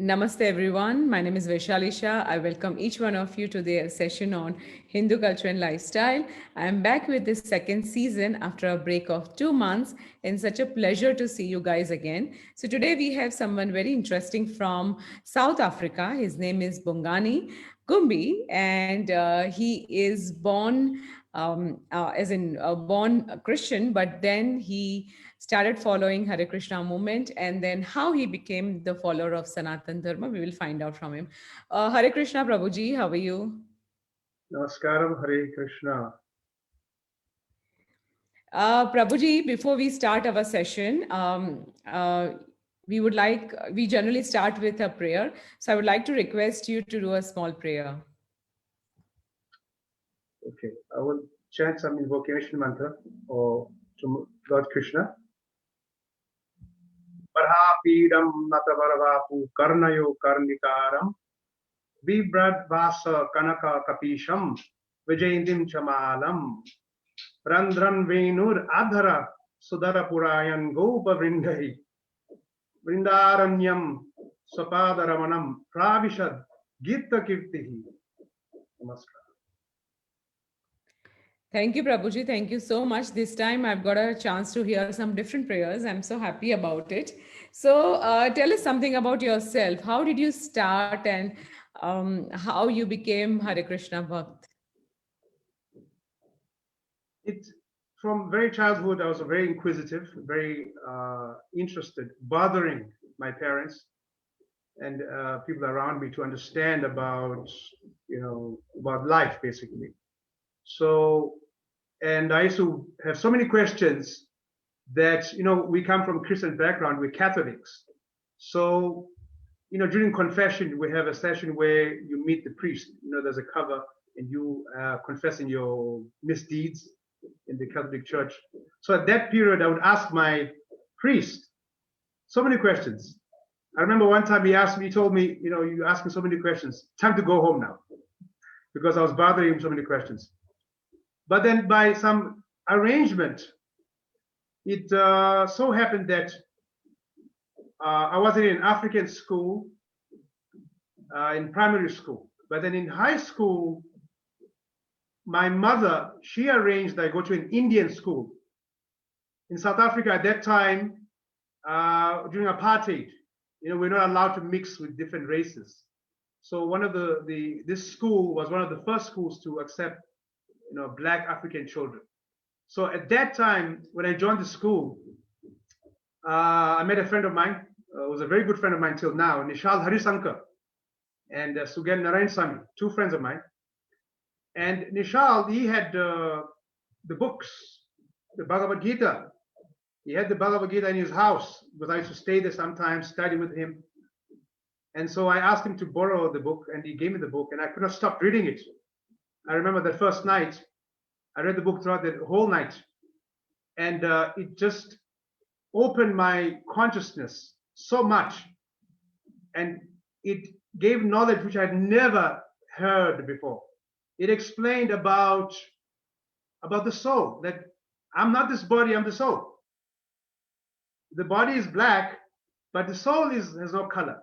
Namaste everyone. My name is Vaishalisha. I welcome each one of you to their session on Hindu culture and lifestyle. I am back with this second season after a break of 2 months, and such a pleasure to see you guys again. So today we have someone very interesting from South Africa. His name is Bongani Gumbi, and he is born born a Christian, but then he started following Hare Krishna movement, and then how he became the follower of Sanatan Dharma, we will find out from him. Hare Krishna, Prabhuji, how are you? Namaskaram, Hare Krishna. Prabhuji, before we start our session, we generally start with a prayer. So I would like to request you to do a small prayer. Okay, I will chant some invocation mantra or to Lord Krishna. Parhapidam natavaravapu karnayo karnikaram vibrad vasa kanaka kapisham vijayandim chamalam randran venur adhara sudara purayan gopa vrindai vrindaranyam sapadaramanam pravishad gita kirtihi. Namaskar. Thank you, Prabhuji. Thank you so much. This time I've got a chance to hear some different prayers. I'm so happy about it. So, tell us something about yourself. How did you start and how you became Hare Krishna Bhakt? It from very childhood, I was very inquisitive, very interested, bothering my parents and people around me to understand about, about life, basically. So, and I used to have so many questions that, we come from Christian background, we're Catholics. So, during confession, we have a session where you meet the priest. There's a cover and you confessing your misdeeds in the Catholic Church. So at that period, I would ask my priest so many questions. I remember one time he told me, you ask me so many questions, time to go home now, because I was bothering him so many questions. But then by some arrangement, it so happened that I was in an African school, in primary school. But then in high school, my mother, she arranged that I go to an Indian school. In South Africa at that time, during apartheid, we're not allowed to mix with different races. So one of this school was one of the first schools to accept, Black African children. So at that time, when I joined the school, I met a friend of mine, was a very good friend of mine till now, Nishal Harisankar and Sugan Narayan Sami, two friends of mine. And Nishal, he had the books, the Bhagavad Geeta. He had the Bhagavad Geeta in his house because I used to stay there sometimes, study with him. And so I asked him to borrow the book, and he gave me the book, and I could not stop reading it. I remember the first night, I read the book throughout the whole night, and it just opened my consciousness so much, and it gave knowledge which I had never heard before. It explained about the soul, that I'm not this body, I'm the soul. The body is black, but the soul has no color.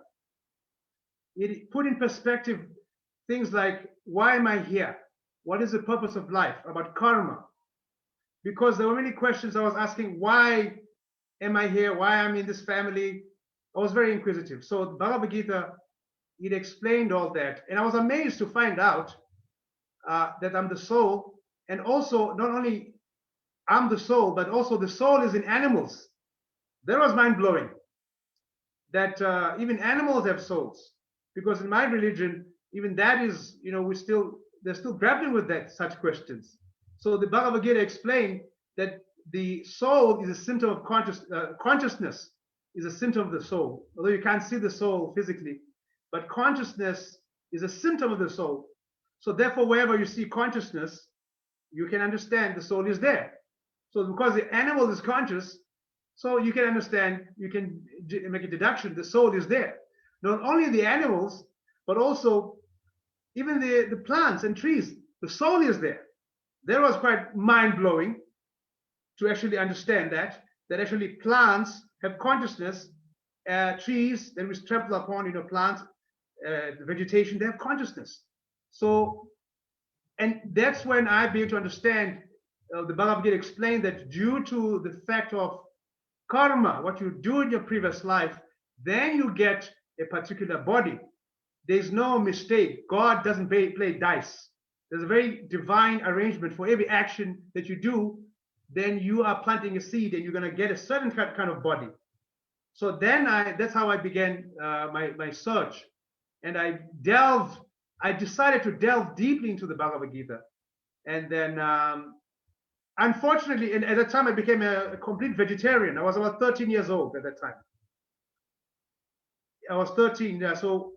It put in perspective things like, why am I here? What is the purpose of life? About karma. Because there were many questions I was asking, why am I here? Why am I in this family? I was very inquisitive. So Bhagavad Gita, it explained all that. And I was amazed to find out that I'm the soul. And also, not only I'm the soul, but also the soul is in animals. That was mind-blowing. That even animals have souls. Because in my religion, even that is, they're still grappling with such questions. So the Bhagavad Gita explained that the soul is a symptom of consciousness is a symptom of the soul. Although you can't see the soul physically, but consciousness is a symptom of the soul. So therefore, wherever you see consciousness, you can understand the soul is there. So because the animal is conscious, so you can understand, you can make a deduction, the soul is there. Not only the animals, but also even the plants and trees, the soul is there. That was quite mind-blowing to actually understand that actually plants have consciousness trees that we trample upon, plants, vegetation, they have consciousness. So, and that's when I began to understand, the Bhagavad Gita explained that due to the fact of karma, what you do in your previous life, then you get a particular body. There's no mistake. God doesn't play dice. There's a very divine arrangement for every action that you do. Then you are planting a seed and you're going to get a certain kind of body. So then that's how I began my search. And I decided to delve deeply into the Bhagavad Gita. And then, unfortunately, and at that time I became a complete vegetarian. I was about 13 years old at that time. I was 13, yeah. So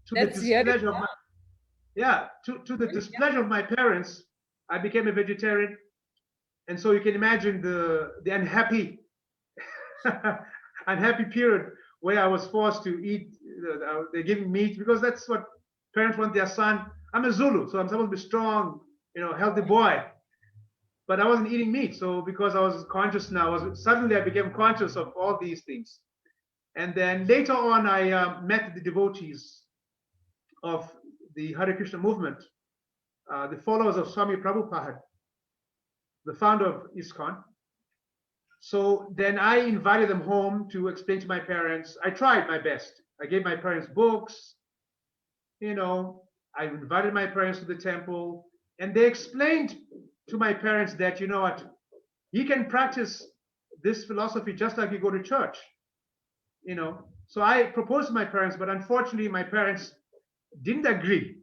to the displeasure of the displeasure of my parents, I became a vegetarian. And so you can imagine the unhappy unhappy period where I was forced to eat. They're giving meat because that's what parents want their son. I'm a Zulu, so I'm supposed to be strong, healthy boy. But I wasn't eating meat. So because I was conscious now, suddenly I became conscious of all these things. And then later on, I met the devotees of the Hare Krishna movement, the followers of Swami Prabhupada, the founder of ISKCON. So then I invited them home to explain to my parents. I tried my best. I gave my parents books. I invited my parents to the temple, and they explained to my parents that, you know what, you can practice this philosophy just like you go to church. So I proposed to my parents, but unfortunately my parents didn't agree.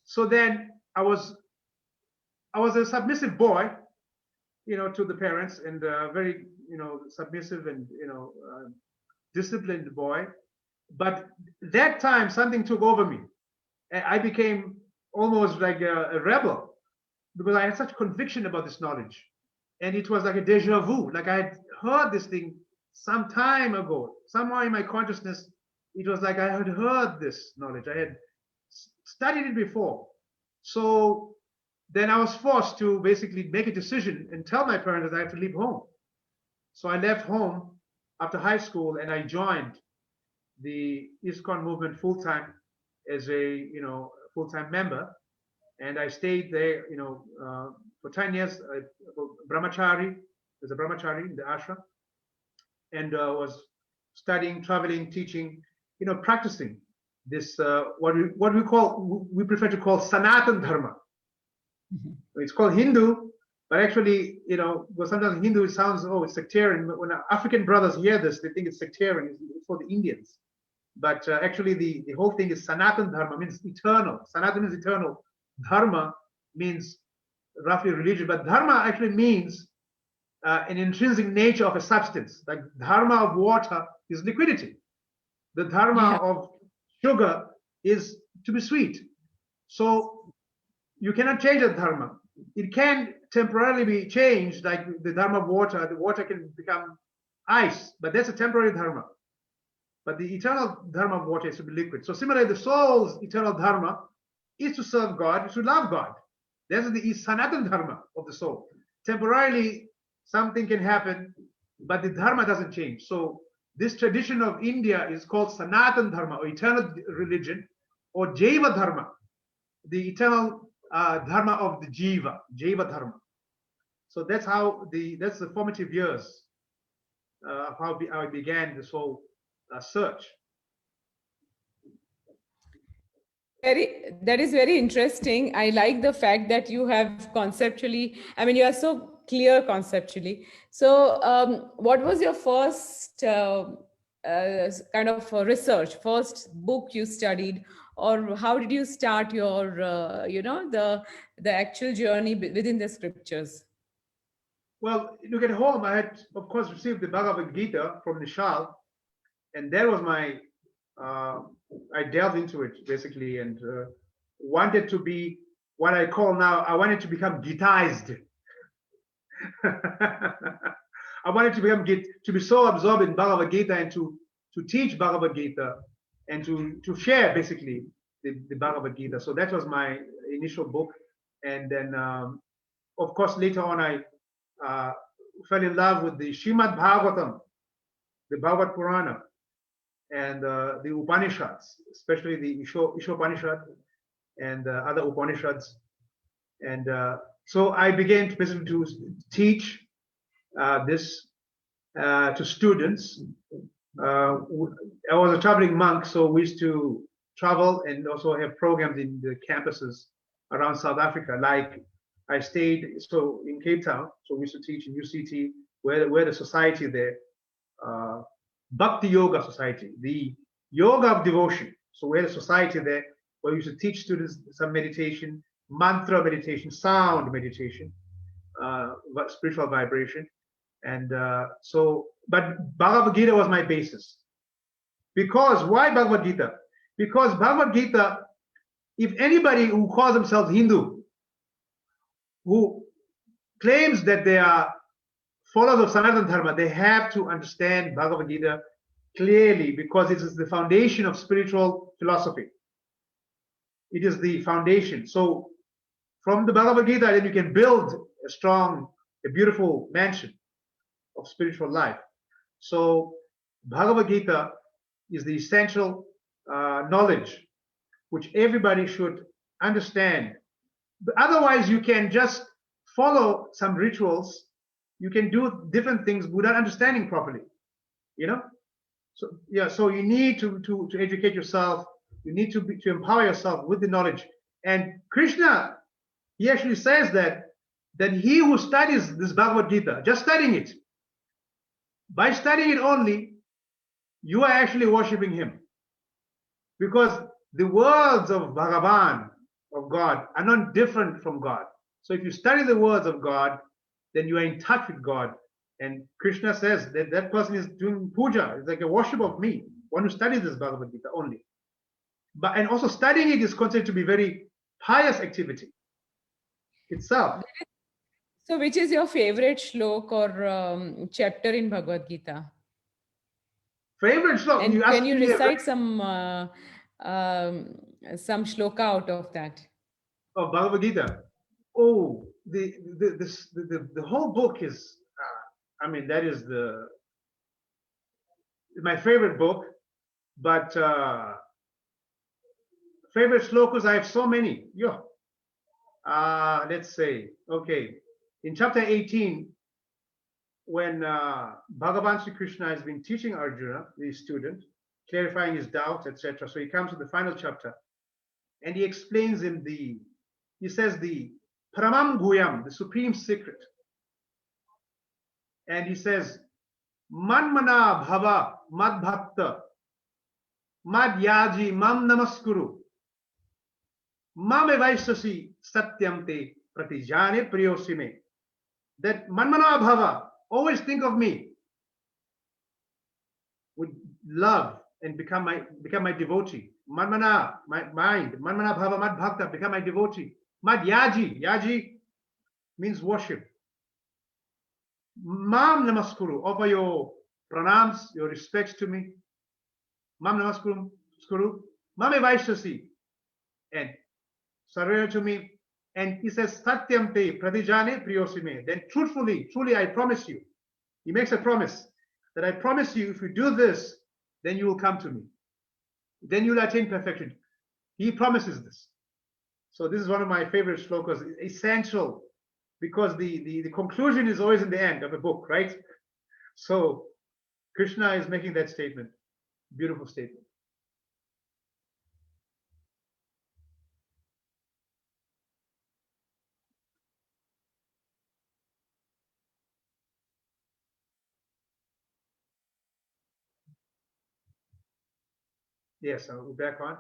So then I was a submissive boy, to the parents, and very, submissive and, disciplined boy. But that time something took over me. I became almost like a rebel because I had such conviction about this knowledge. And it was like a deja vu, like I had heard this thing some time ago. Somewhere in my consciousness, it was like I had heard this knowledge. I had studied it before. So then I was forced to basically make a decision and tell my parents that I had to leave home. So I left home after high school and I joined the ISKCON movement full-time as a full-time member. And I stayed there, for 10 years, brahmachari, as a brahmachari in the ashram, and was studying, traveling, teaching, practicing this, what we prefer to call Sanatan Dharma. Mm-hmm. It's called Hindu, but actually, well, sometimes Hindu sounds, it's sectarian. When African brothers hear this, they think it's sectarian. It's for the Indians. But actually, the whole thing is Sanatan Dharma, means eternal. Sanatan means eternal. Dharma means roughly religion, but Dharma actually means an intrinsic nature of a substance. Like Dharma of water is liquidity. The Dharma of sugar is to be sweet. So you cannot change that Dharma. It can temporarily be changed, like the Dharma of water. The water can become ice, but that's a temporary Dharma. But the eternal Dharma of water is to be liquid. So similarly, the soul's eternal Dharma is to serve God, is to love God. That's the Sanatan Dharma of the soul. Temporarily, something can happen, but the Dharma doesn't change. So this tradition of India is called Sanatan Dharma, or eternal religion, or Jaiva Dharma, the eternal Dharma of the Jiva, Jaiva Dharma. So that's the formative years of how I began this whole search. That is very interesting. I like the fact that you have conceptually, you are so clear conceptually. So what was your first kind of research, first book you studied, or how did you start your, the actual journey within the scriptures? Well, look at home. I had, of course, received the Bhagavad Gita from Nishal, and that was my, I delved into it basically, and wanted to be what I call now, I wanted to become Gitaized. I wanted to be so absorbed in Bhagavad Gita and to teach Bhagavad Gita and to share basically the Bhagavad Gita. So that was my initial book, and then of course later on I fell in love with the Srimad Bhagavatam, the Bhagavad Purana, and the Upanishads, especially the Ishopanishad and other Upanishads. And so I began to basically to teach this to students. I was a traveling monk, so we used to travel and also have programs in the campuses around South Africa. Like I stayed so in Cape Town, so we used to teach in UCT, where the society there, Bhakti Yoga Society, the yoga of devotion. So we had a society there where we used to teach students some meditation, mantra meditation, sound meditation, spiritual vibration. And but Bhagavad Gita was my basis. Because why Bhagavad Gita? Because Bhagavad Gita, if anybody who calls themselves Hindu, who claims that they are followers of Sanatan Dharma, they have to understand Bhagavad Gita clearly, because it is the foundation of spiritual philosophy. It is the foundation. So from the Bhagavad Gita, then you can build a strong, a beautiful mansion of spiritual life. So Bhagavad Gita is the essential knowledge which everybody should understand. But otherwise, you can just follow some rituals. You can do different things without understanding properly. You know. So yeah. So you need to educate yourself. You need to empower yourself with the knowledge. And Krishna, he actually says that he who studies this Bhagavad Gita, just studying it, by studying it only, you are actually worshiping him. Because the words of Bhagavan, of God, are not different from God. So if you study the words of God, then you are in touch with God. And Krishna says that that person is doing puja. It's like a worship of me, one who studies this Bhagavad Gita only. And also studying it is considered to be very pious activity itself. So, which is your favorite shlok or chapter in Bhagavad Gita? Favorite shlok? And You can asked you me recite some shloka out of that? of Bhagavad Gita. Oh, the whole book is. I mean, that is my favorite book. But favorite shlokas, I have so many. Yeah. Let's say, okay, in chapter 18, when Bhagavan Sri Krishna has been teaching Arjuna, the student, clarifying his doubts, etc. So he comes to the final chapter, and he explains he says the Paramam Guyam, the supreme secret. And he says, Manmana Bhava Mad Bhakta Mad Yaji Mam Namaskuru Mame Vaisasi Satyam Te Pratijane Priyosime. That Manmana Bhava, always think of me with love and become my devotee. Manmana, my mind. Manmana Bhava Mad Bhakta, become my devotee. Mad Yaji, Yaji means worship. Mam Namaskuru, offer your pranams, your respects to me. Mam Namaskuru, Mame Vaishasi, and surrender to me. And he says, Satyam te pradijane priyosime. Then truly I promise you. He makes a promise that I promise you, if you do this, then you will come to me. Then you will attain perfection. He promises this. So this is one of my favorite shlokas, essential, because the conclusion is always in the end of a book, right? So Krishna is making that statement. Beautiful statement. Yes, I'll be back on.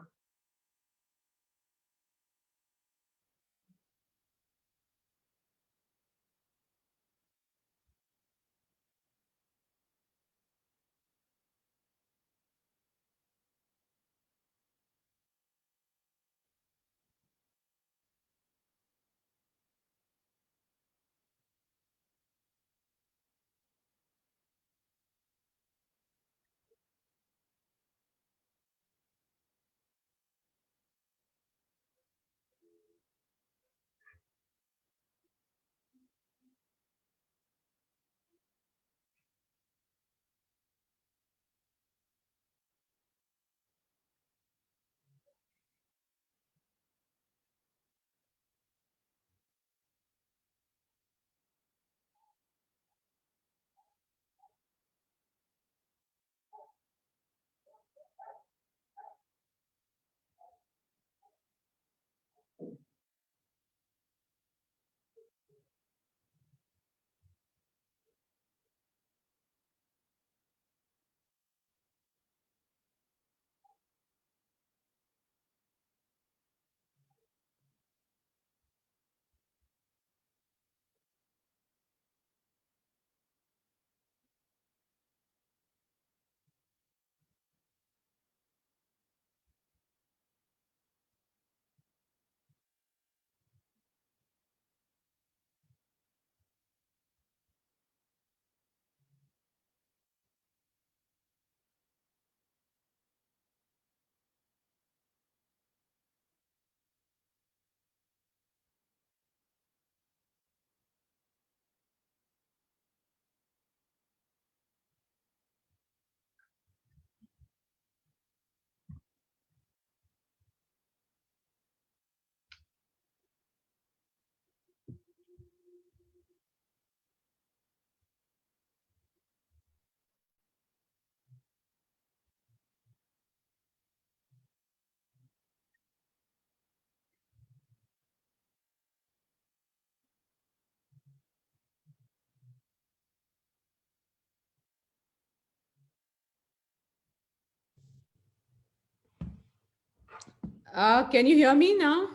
Can you hear me now?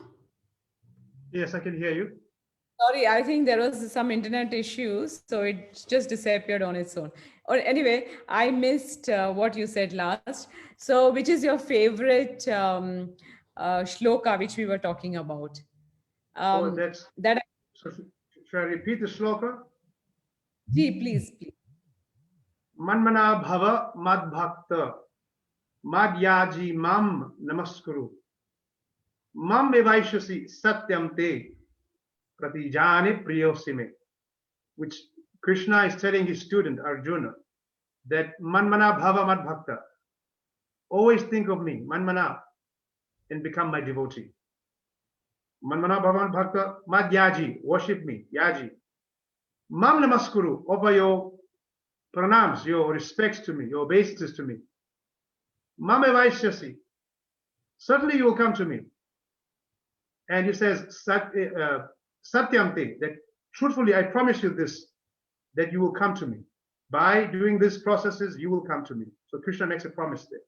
Yes, I can hear you. Sorry, I think there was some internet issues, so it just disappeared on its own. Or anyway, I missed what you said last. So, which is your favorite shloka which we were talking about? Oh, Um, that's that, so. Should I repeat the shloka? gee, please, please. Manmana bhava mad bhakta madhyaji mam namaskuru mam evaishasi satyam te pratijane priyosime. Which Krishna is telling his student Arjuna that manmana bhava mad bhakta. Always think of me, manmana, and become my devotee. Manmana bhava mad bhakta madhyaji, worship me, yaji. Mam namaskuru, offer your pranams, your respects to me, your obeisances to me. Mam evaishyasi, certainly you will come to me. And he says, Satyamte, that truthfully I promise you this, that you will come to me. By doing these processes, you will come to me. So Krishna makes a promise there.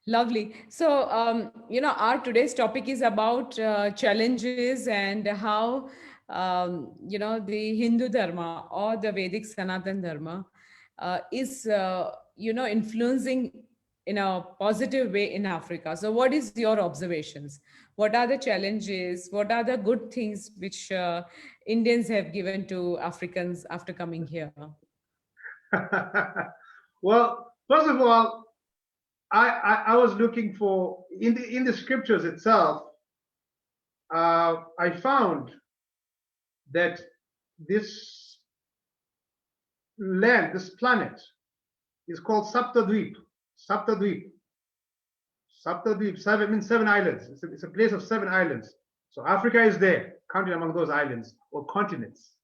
Lovely. So, our today's topic is about challenges and how, the Hindu Dharma or the Vedic Sanatan Dharma is, influencing in a positive way in Africa. So, what is your observations? What are the challenges? What are the good things which Indians have given to Africans after coming here? Well, first of all, I was looking for in the scriptures itself. I found that this land, this planet, is called Saptadweep. Saptadweep. Saptadweep. Seven means seven islands. It's a place of seven islands. So Africa is there, counted among those islands or continents.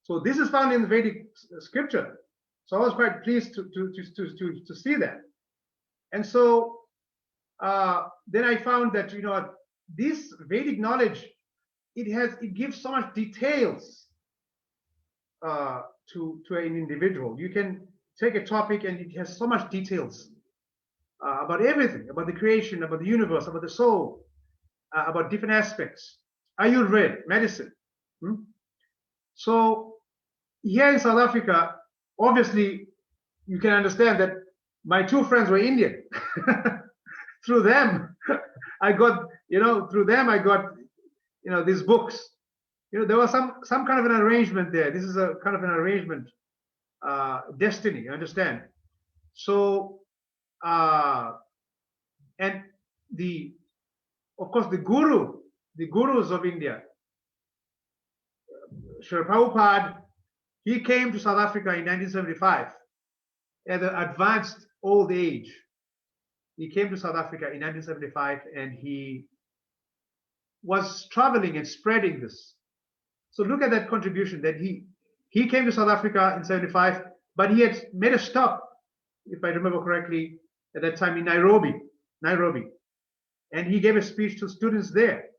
So this is found in the Vedic scripture. So I was quite pleased to see that. And so then I found that this Vedic knowledge, it gives so much details to an individual. You can take a topic and it has so much details about everything, about the creation, about the universe, about the soul, about different aspects. Ayurveda, medicine. So here in South Africa, obviously, you can understand that my two friends were Indian. Through them, I got, through them I got, these books. There was some kind of an arrangement there. This is a kind of an arrangement, destiny. You understand? So, and of course, the gurus of India, Srila Prabhupada, he came to South Africa in 1975 at an advanced old age. He came to South Africa in 1975 and he was traveling and spreading this. So look at that contribution that he came to South Africa in 75, but he had made a stop, if I remember correctly, at that time in Nairobi. And he gave a speech to students there.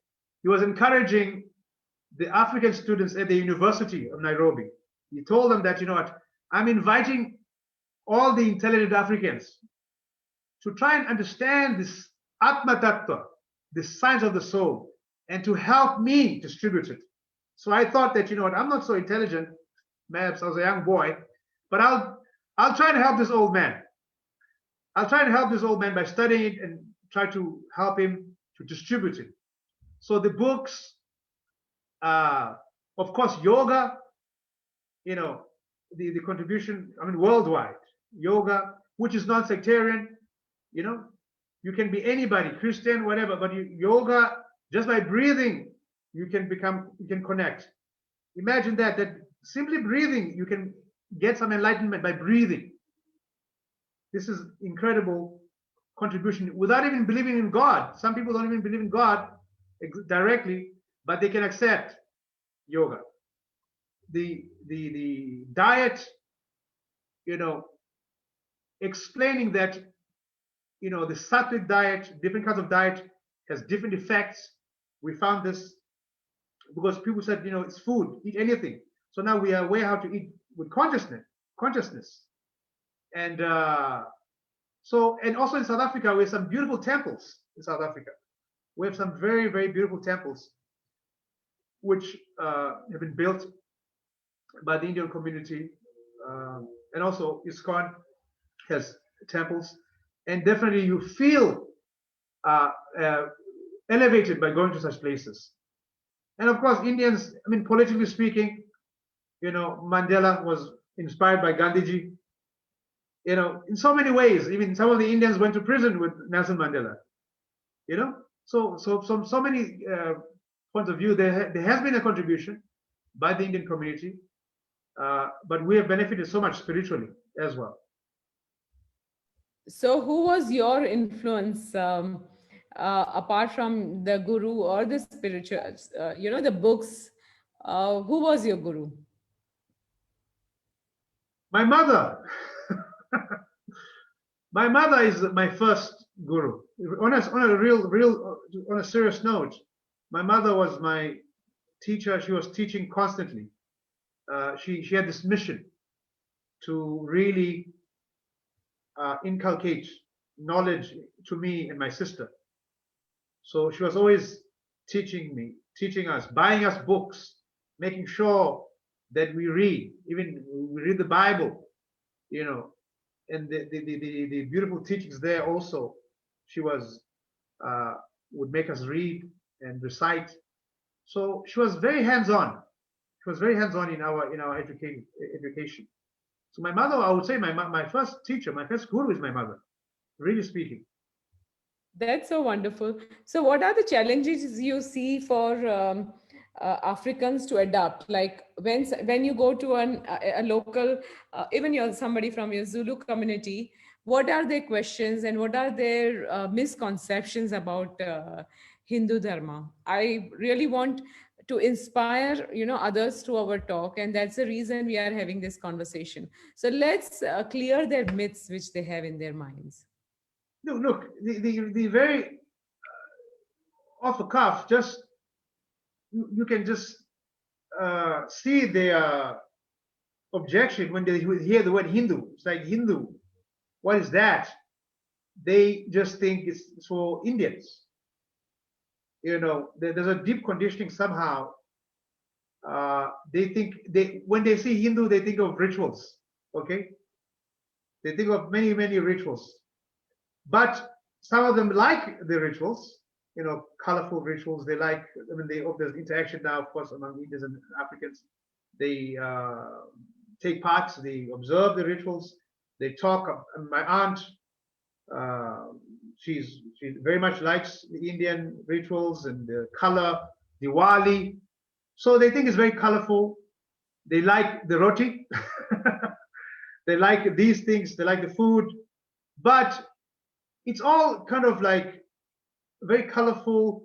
He was encouraging the African students at the University of Nairobi. He told them that, I'm inviting all the intelligent Africans to try and understand this Atma Tattva, the science of the soul, and to help me distribute it. So I thought that, I'm not so intelligent, perhaps I was a young boy, but I'll try to help this old man. I'll try to help this old man by studying it and try to help him to distribute it. So the books, of course, yoga, the contribution, worldwide, yoga, which is non-sectarian, you can be anybody, Christian, whatever, but yoga, just by breathing, you can connect. Imagine that simply breathing, you can get some enlightenment by breathing. This is incredible contribution without even believing in God. Some people don't even believe in God directly, but they can accept yoga. The diet, explaining that, the sattvic diet, different kinds of diet has different effects. We found this because people said, it's food, eat anything. So now we are aware how to eat with consciousness. And and also in South Africa, we have some beautiful temples in South Africa. We have some very, very beautiful temples which have been built by the Indian community, and also ISKCON has temples, and definitely you feel uh, uh, elevated by going to such places. And of course, Indians, I mean, politically speaking, Mandela was inspired by Gandhiji. In so many ways, even some of the Indians went to prison with Nelson Mandela. So many points of view. There has been a contribution by the Indian community, but we have benefited so much spiritually as well. So, who was your influence apart from the guru or the spiritual, the books? Who was your guru? My mother. My mother is my first guru. On a serious note, my mother was my teacher. She was teaching constantly. She had this mission to really inculcate knowledge to me and my sister. So she was always teaching us, buying us books, making sure that we read, even we read the Bible, and the beautiful teachings there also. She would make us read and recite. So she was very hands-on. She was very hands-on in our education. So my mother, I would say, my first teacher, my first guru is my mother. Really speaking. That's so wonderful. So, what are the challenges you see for Africans to adapt? Like when you go to a local, even you're somebody from your Zulu community, what are their questions and what are their misconceptions about Hindu Dharma? I really want to inspire others through our talk, and that's the reason we are having this conversation. So let's clear their myths which they have in their minds. No, look, the very off the cuff, just you can just see their objection when they hear the word Hindu. It's like, Hindu, what is that? They just think it's for Indians. There's a deep conditioning somehow. They think when they see Hindu, they think of rituals. Okay, they think of many, many rituals. But some of them like the rituals, colorful rituals. They like, there's interaction now, of course, among Indians and Africans. They take part, they observe the rituals, they talk. My aunt, she very much likes the Indian rituals and the color, Diwali. So they think it's very colorful. They like the roti. They like these things. They like the food. But it's all kind of like very colorful,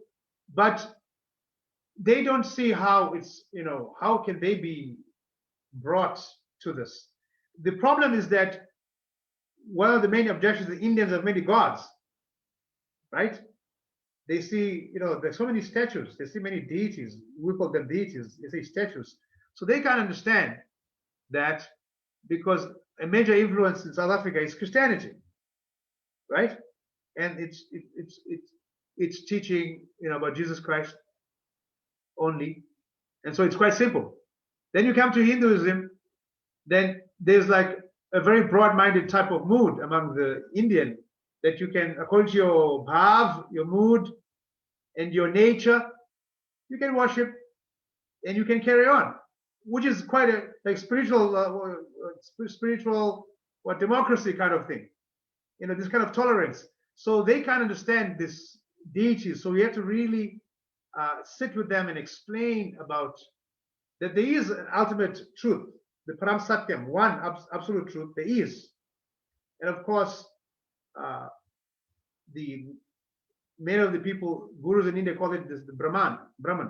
but they don't see how it's, how can they be brought to this. The problem is that one of the main objections, the Indians have many gods, right? They see, there's so many statues, they see many deities, we call them deities, they say statues. So they can't understand that, because a major influence in South Africa is Christianity, right? And it's teaching, about Jesus Christ only. And so it's quite simple. Then you come to Hinduism, then there's like a very broad-minded type of mood among the Indian, that you can, according to your bhav, your mood, and your nature, you can worship and you can carry on, which is quite a like spiritual or democracy kind of thing, this kind of tolerance. So they can't understand this deity. So we have to really sit with them and explain about that there is an ultimate truth, the Param Satyam, one absolute truth, there is. And of course, the many of the people, gurus in India, call it this, the Brahman.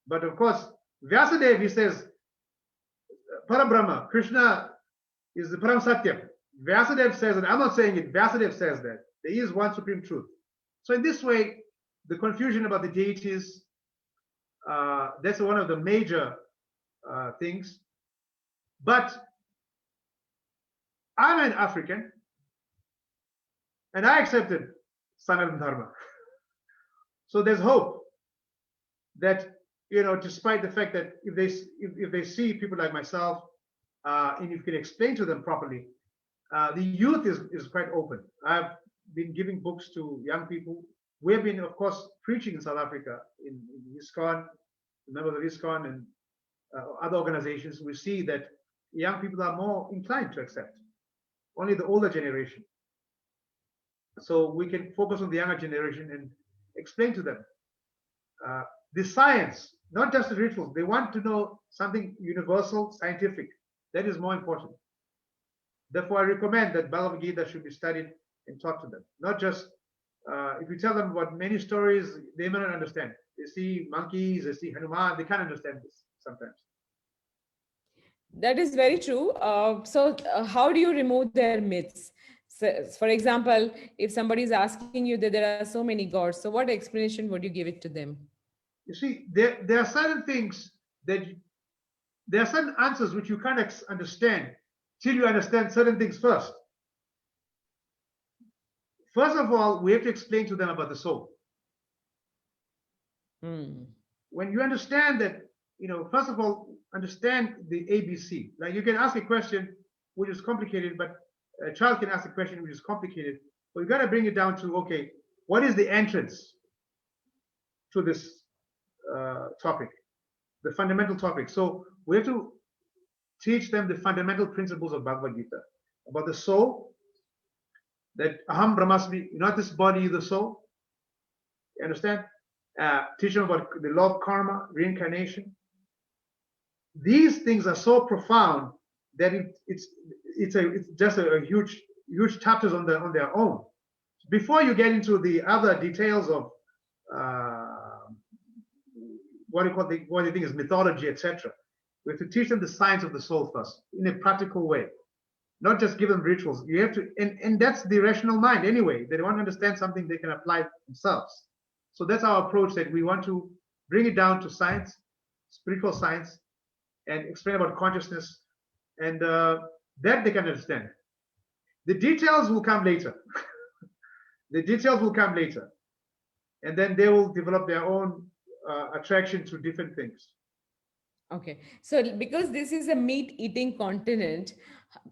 But of course, Vyasadeva, he says, Parabrahma, Krishna is the Param Satyam. Vyasadeva says, and I'm not saying it, Vyasadeva says that there is one supreme truth. So in this way, the confusion about the deities, that's one of the major things. But I'm an African, and I accepted Sanatan Dharma. So there's hope that, despite the fact that if they see people like myself, and if you can explain to them properly, the youth is quite open. I've been giving books to young people. We've been, of course, preaching in South Africa in ISKCON, members of ISKCON and other organizations. We see that young people are more inclined to accept. Only the older generation. So we can focus on the younger generation and explain to them the science, not just the rituals. They want to know something universal, scientific. That is more important. Therefore, I recommend that Bhagavad Gita should be studied and taught to them. Not just, if you tell them about many stories, they may not understand. They see monkeys, they see Hanuman, they can't understand this sometimes. That is very true. How do you remove their myths? So, for example, if somebody is asking you that there are so many gods, so what explanation would you give it to them? You see, there are certain things there are certain answers which you can't understand till you understand certain things first. First of all, we have to explain to them about the soul. When you understand that, first of all, understand the ABC. Like you can ask a question which is complicated, but a child can ask a question which is complicated. But you got to bring it down to, okay, what is the entrance to this topic, the fundamental topic? So we have to teach them the fundamental principles of Bhagavad Gita, about the soul, that Aham Brahmasmi, not this body, the soul. You understand? Teach them about the law of karma, reincarnation. These things are so profound that it's just a huge chapters on their own. Before you get into the other details of what you think is mythology, etc., we have to teach them the science of the soul first in a practical way, not just give them rituals. You have to, and that's the rational mind anyway. They want to understand something they can apply themselves. So that's our approach, that we want to bring it down to science, spiritual science, and explain about consciousness, and that they can understand. The details will come later. The details will come later, and then they will develop their own attraction to different things. Okay, so because this is a meat-eating continent,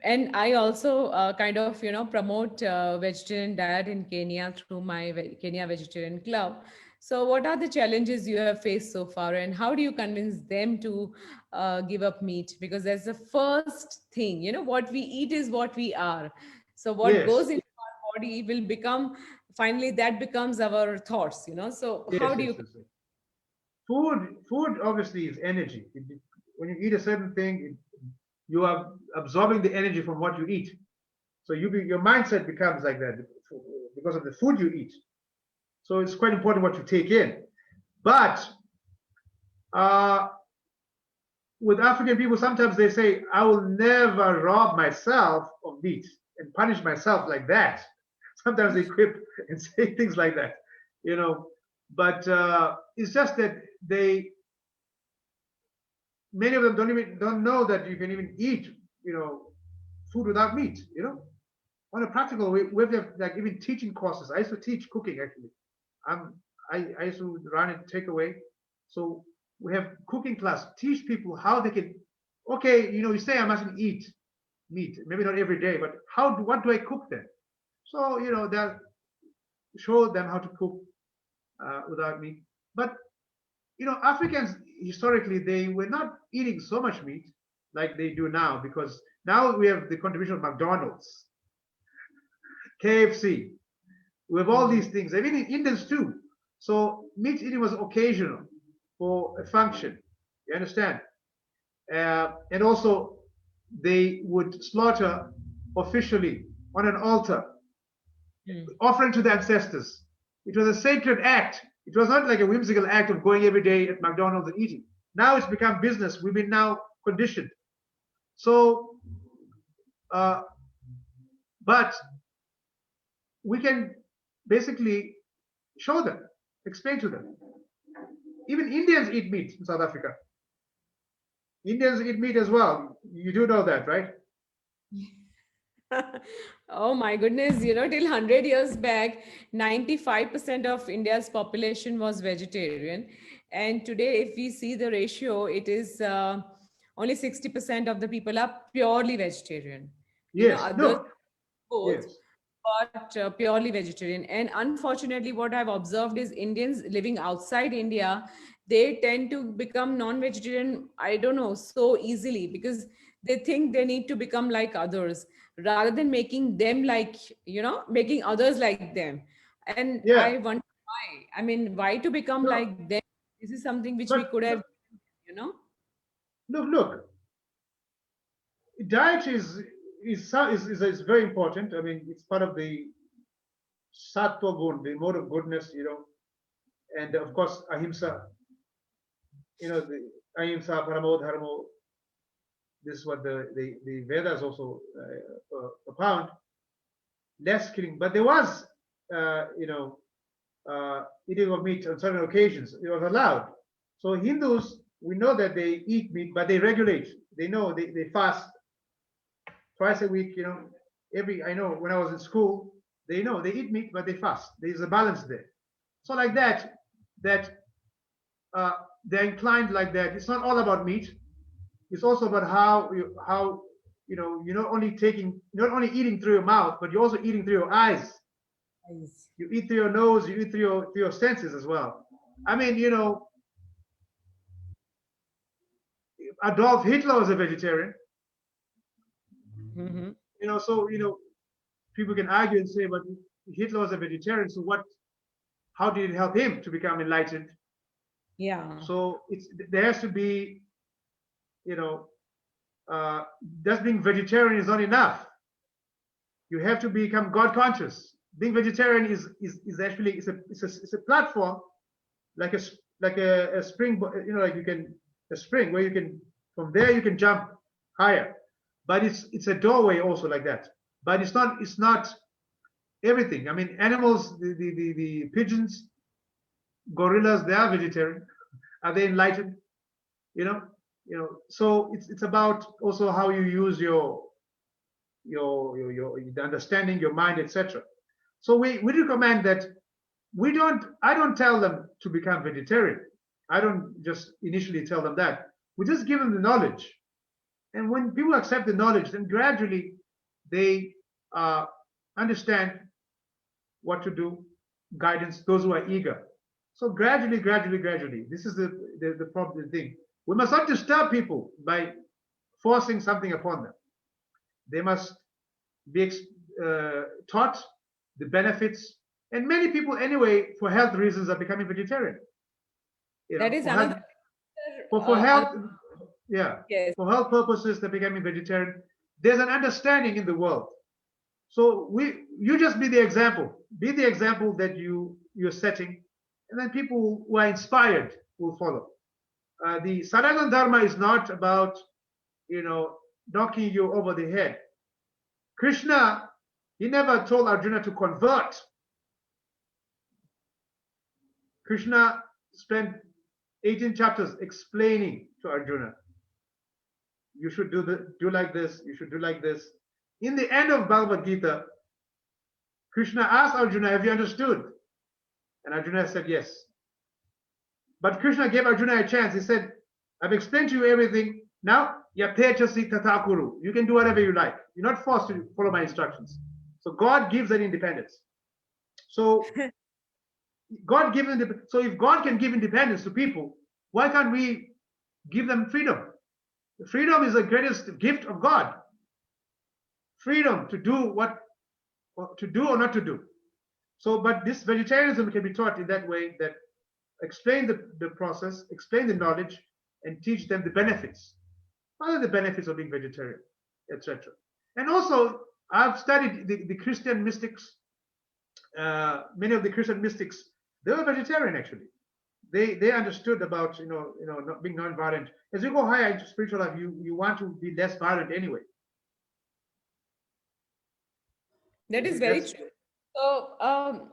and I also kind of promote vegetarian diet in Kenya through my Kenya Vegetarian Club. So what are the challenges you have faced so far, and how do you convince them to give up meat? Because that's the first thing. What we eat is what we are. So what Yes, goes into our body will become, finally that becomes our thoughts. So how yes, do yes, you? yes. Food obviously is energy. When you eat a certain thing, you are absorbing the energy from what you eat. So your mindset becomes like that because of the food you eat. So it's quite important what you take in. But with African people, sometimes they say, I will never rob myself of meat and punish myself like that. Sometimes they quip and say things like that, But it's just that many of them don't know that you can even eat, food without meat, On a practical way, we have like even teaching courses. I used to teach cooking actually. I used to run a takeaway. So we have cooking class, teach people how they can, okay, you say I mustn't eat meat, maybe not every day, but what do I cook then? So, they'll show them how to cook without meat. But, Africans, historically, they were not eating so much meat like they do now, because now we have the contribution of McDonald's, KFC. We have all these things. I mean, in Indians too. So meat eating was occasional for a function. You understand? And also, they would slaughter officially on an altar, offering to the ancestors. It was a sacred act. It was not like a whimsical act of going every day at McDonald's and eating. Now it's become business. We've been now conditioned. So, but we can basically show them, explain to them. Even Indians eat meat in South Africa. Indians eat meat as well. You do know that, right? Oh my goodness, till 100 years back, 95% of India's population was vegetarian. And today, if we see the ratio, it is only 60% of the people are purely vegetarian. Yes, Others no, both, yes, but purely vegetarian. And unfortunately, what I've observed is Indians living outside India, they tend to become non-vegetarian, I don't know, so easily because they think they need to become like others rather than making them like, making others like them. And yeah. I wonder why. I mean, why to become No, like them? This is something which we but could have, you know. look. Diet is very important. I mean, it's part of the sattva gun, the mode of goodness, and of course ahimsa. The ahimsa, paramo dharmo. This is what the Vedas also propound. Less killing, but there was, eating of meat on certain occasions. It was allowed. So Hindus, we know that they eat meat, but they regulate. They know they fast twice a week. I know when I was in school, they know they eat meat, but they fast. There's a balance there. So like that uh, they're inclined like that. It's not all about meat. It's also about how you're not only eating through your mouth, but you're also eating through your eyes. Yes. You eat through your nose. You eat through your senses as well. I mean, Adolf Hitler was a vegetarian. Mhm. So people can argue and say, but Hitler was a vegetarian. So what? How did it help him to become enlightened? Yeah. So there has to be, you know, uh, just being vegetarian is not enough. You have to become God conscious. Being vegetarian is actually it's a platform like a spring, like you can a spring where you can from there you can jump higher, but it's a doorway also like that. But it's not everything. I mean, animals, the pigeons, gorillas, they are vegetarian. Are they enlightened? You know, So it's about also how you use your the understanding, your mind, etc. So we recommend that I don't tell them to become vegetarian. I don't just initially tell them that. We just give them the knowledge. And when people accept the knowledge, then gradually they understand what to do, guidance, those who are eager. So gradually, this is the problem, the thing. We must not disturb people by forcing something upon them. They must be taught the benefits. And many people, anyway, for health reasons, are becoming vegetarian. That is For another, health, for another. health, yeah, Yes. for health purposes, they're becoming vegetarian. There's an understanding in the world. So you just be the example. Be the example that you're setting, and then people who are inspired will follow. The Sanatan Dharma is not about you know knocking you over the head. Krishna, he never told Arjuna to convert. Krishna spent 18 chapters explaining to Arjuna, you should do like this, you should do like this. In the end of Bhagavad Gita, Krishna asked Arjuna, have you understood? And Arjuna said yes. But Krishna gave Arjuna a chance. He said, I've explained to you everything. Now, yapechasi tatakuru. You can do whatever you like. You're not forced to follow my instructions. So God gives that independence. So so if God can give independence to people, why can't we give them freedom? Freedom is the greatest gift of God. Freedom to do to do or not to do. So, but this vegetarianism can be taught in that way, that explain the process, explain the knowledge, and teach them the benefits. What are the benefits of being vegetarian, etc. And also, I've studied the Christian mystics. Many of the Christian mystics, they were vegetarian actually. They understood about not being non-violent. As you go higher into spiritual life, you want to be less violent anyway. That You is see, very that's true. So,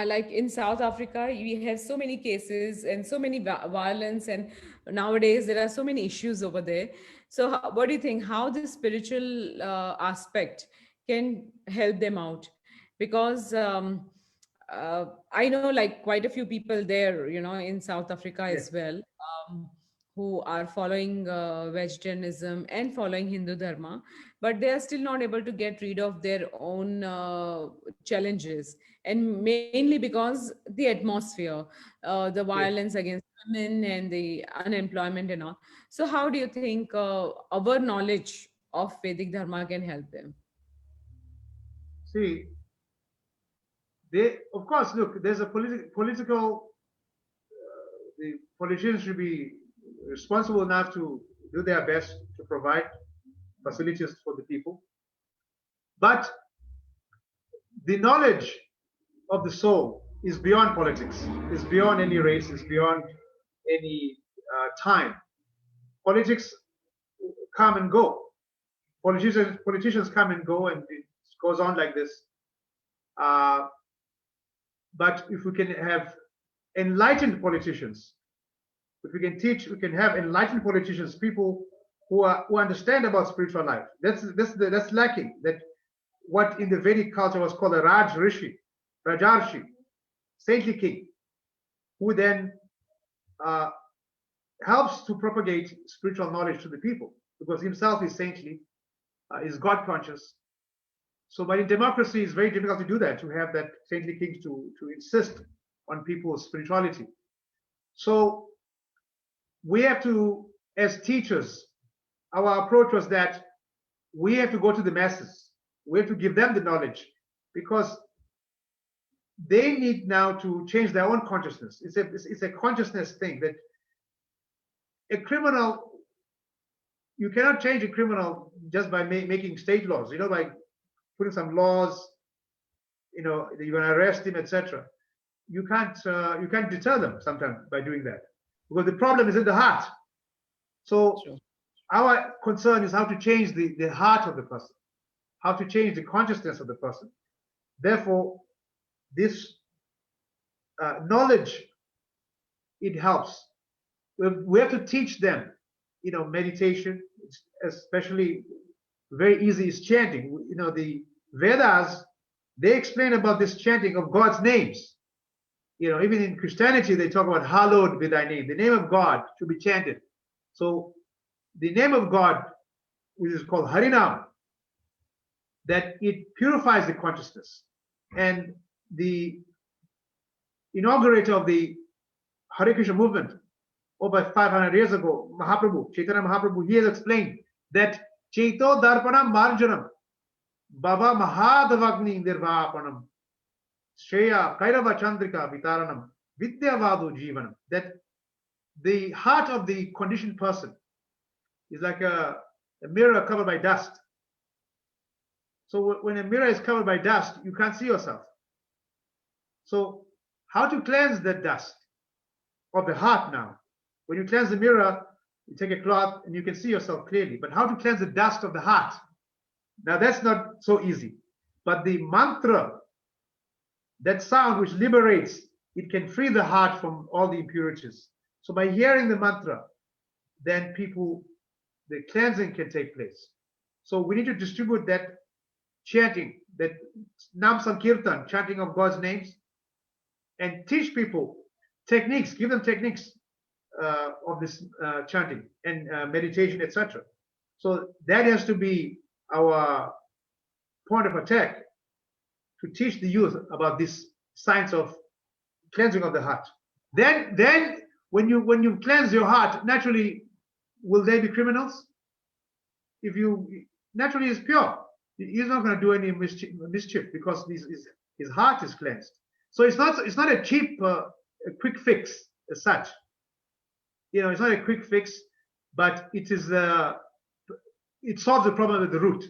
like in South Africa, we have so many cases and so many violence, and nowadays there are so many issues over there. So, what do you think? How the spiritual aspect can help them out? Because I know like quite a few people there, in South Africa Yes. as well, who are following vegetarianism and following Hindu Dharma, but they are still not able to get rid of their own challenges, and mainly because the atmosphere, the Yes. violence against women and the unemployment and all. So how do you think our knowledge of Vedic Dharma can help them? See, they, of course, look, there's a political, the politicians should be responsible enough to do their best to provide facilities for the people. But the knowledge of the soul is beyond politics, is beyond any race, is beyond any time. Politics come and go. Politicians come and go, and it goes on like this. Uh, but if we can have enlightened politicians, if we can teach, we can have enlightened politicians, people who understand about spiritual life. That's lacking. That what in the Vedic culture was called a Rajarshi, saintly king, who then uh, helps to propagate spiritual knowledge to the people, because himself is saintly, is God conscious. So, but in democracy, it's very difficult to do that, to have that saintly king to insist on people's spirituality. So we have to, as teachers, our approach was that we have to go to the masses. We have to give them the knowledge, because they need now to change their own consciousness. It's a consciousness thing, that a criminal, you cannot change a criminal just by making state laws, by putting some laws, you're going to arrest him, etc. You can't deter them sometimes by doing that, because the problem is in the heart. So Sure. our concern is how to change the heart of the person, how to change the consciousness of the person. Therefore, this knowledge, it helps. We have to teach them, meditation, especially very easy is chanting. The Vedas, they explain about this chanting of God's names. Even in Christianity, they talk about hallowed be thy name. The name of God should be chanted. So the name of God, which is called Harinam, that it purifies the consciousness. And the inaugurator of the Hare Krishna movement over 500 years ago, Mahaprabhu, Chaitanya Mahaprabhu, he has explained that Chaito Darpanam Marjanam Baba Mahadavagni Nirvapanam Shreya Kairava Chandrika Vitaranam Vidyavadu Jivanam, that the heart of the conditioned person is like a mirror covered by dust. So when a mirror is covered by dust, you can't see yourself. So how to cleanse that dust of the heart now? When you cleanse the mirror, you take a cloth and you can see yourself clearly. But how to cleanse the dust of the heart? Now that's not so easy. But the mantra, that sound which liberates, it can free the heart from all the impurities. So by hearing the mantra, then the cleansing can take place. So we need to distribute that chanting, that Nam Sankirtan, chanting of God's names, and teach people techniques, give them techniques of this chanting and meditation, etc. So that has to be our point of attack, to teach the youth about this science of cleansing of the heart. Then when you cleanse your heart, naturally, will they be criminals? If you naturally is pure, he's not going to do any mischief, because his heart is cleansed. So it's not a cheap, a quick fix as such. It's not a quick fix, but it solves the problem at the root.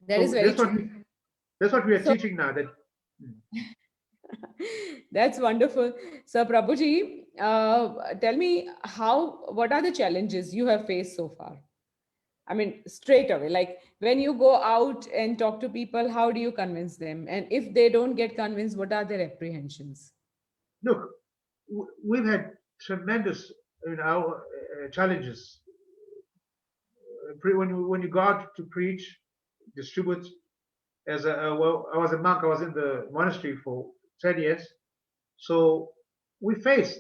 That is So very true. that's what we are So teaching now. That that's wonderful. So Prabhuji, tell me what are the challenges you have faced so far? I mean, straight away. Like when you go out and talk to people, how do you convince them? And if they don't get convinced, what are their apprehensions? Look, we've had tremendous, our challenges. When you go out to preach, distribute. Well, I was a monk. I was in the monastery for 10 years. So we face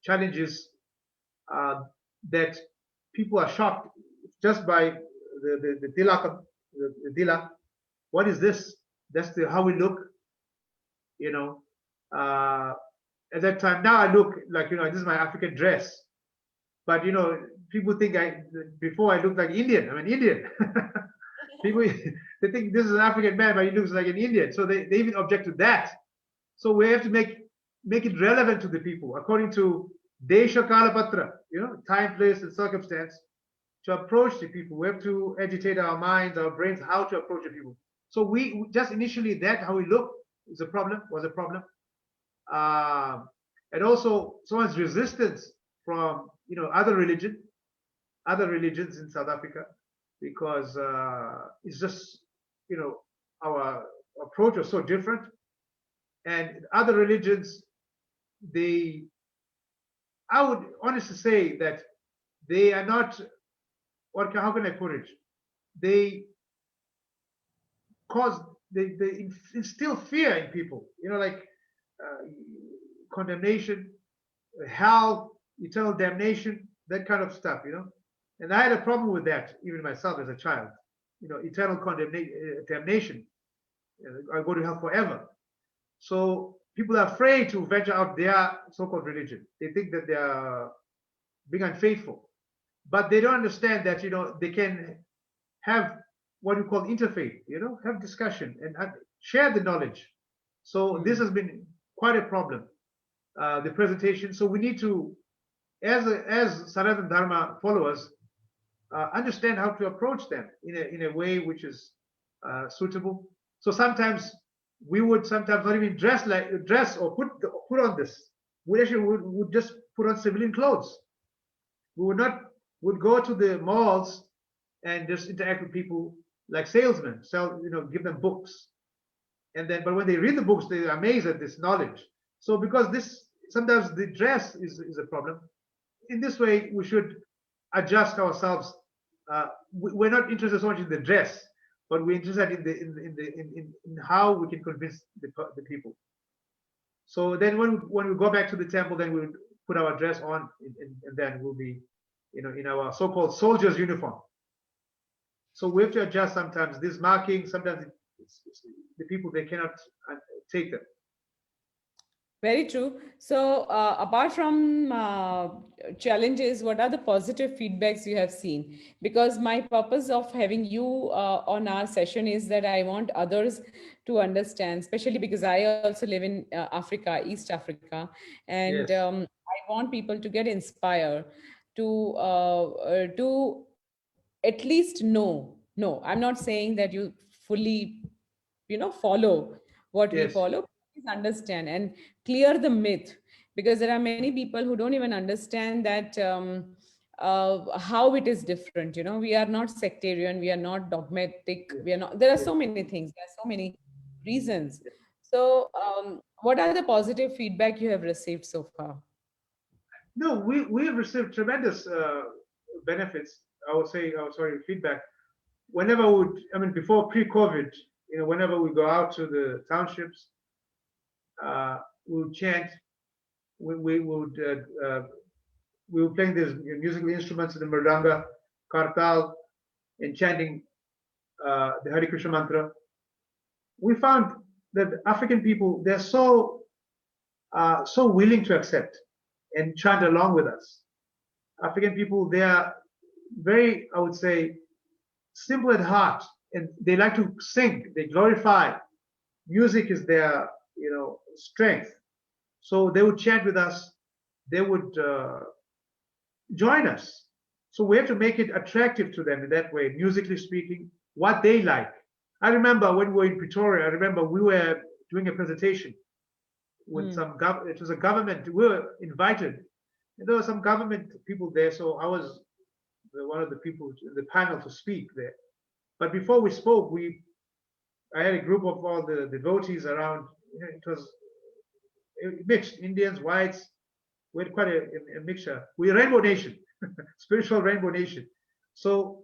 challenges uh, that people are shocked just by the tilak, the tilak. What is this? That's how we look, you know. Uh, at that time, now I look like, this is my African dress. But people think before I looked like Indian. I'm an Indian. People they think this is an African man, but he looks like an Indian. So they even object to that. So we have to make it relevant to the people according to Desha Kala Patra, time, place, and circumstance to approach the people. We have to agitate our minds, our brains, how to approach the people. So we just initially that how we look was a problem. And also someone's resistance from other religions in South Africa, because it's just our approach was so different, and other religions, I would honestly say that they are not, how can I put it, they cause they instill fear in people, like condemnation, hell, eternal damnation, that kind of stuff, and I had a problem with that even myself as a child, eternal damnation. I go to hell forever. So people are afraid to venture out their so-called religion. They think that they are being unfaithful, but they don't understand that they can have what we call interfaith. Have discussion and share the knowledge. So this has been quite a problem. The presentation. So we need to, as Sanatan Dharma followers, understand how to approach them in a way which is suitable. So sometimes we would sometimes not even dress or put on this. We actually would just put on civilian clothes. We would go to the malls and just interact with people like salesmen, give them books. But when they read the books, they're amazed at this knowledge. So because this sometimes the dress is a problem. In this way, we should adjust ourselves. We're not interested so much in the dress, but we're interested in how we can convince the people. So then when we go back to the temple, then we'll put our dress on, and then we'll be, in our so-called soldier's uniform. So we have to adjust sometimes. This marking, sometimes the people, they cannot take them. Very true. So, apart from challenges, what are the positive feedbacks you have seen? Because my purpose of having you on our session is that I want others to understand, especially because I also live in Africa, East Africa, and Yes. I want people to get inspired to at least know. No, I'm not saying that you fully, follow what we Yes. follow. Please understand and clear the myth, because there are many people who don't even understand that how it is different. We are not sectarian, we are not dogmatic, Yes. we are not, there are Yes. so many things, there are so many reasons. So what are the positive feedback you have received so far? No, we have received tremendous benefits. I would say, sorry, feedback. Whenever before pre-COVID, whenever we go out to the townships, we would chant. We would we were playing these musical instruments, the mridanga, kartal, and chanting the Hare Krishna mantra. We found that African people, they're so willing to accept and chant along with us. African people, they are very, I would say, simple at heart, and they like to sing. They glorify. Music is their, strength. So they would chant with us. They would join us. So we have to make it attractive to them in that way, musically speaking, what they like. I remember when we were in Pretoria, I remember we were doing a presentation with some it was a government, we were invited, and there were some government people there. So I was one of the people in the panel to speak there. But before we spoke, I had a group of all the devotees around. It was mixed, Indians, whites. We had quite a mixture. We're a rainbow nation, spiritual rainbow nation. So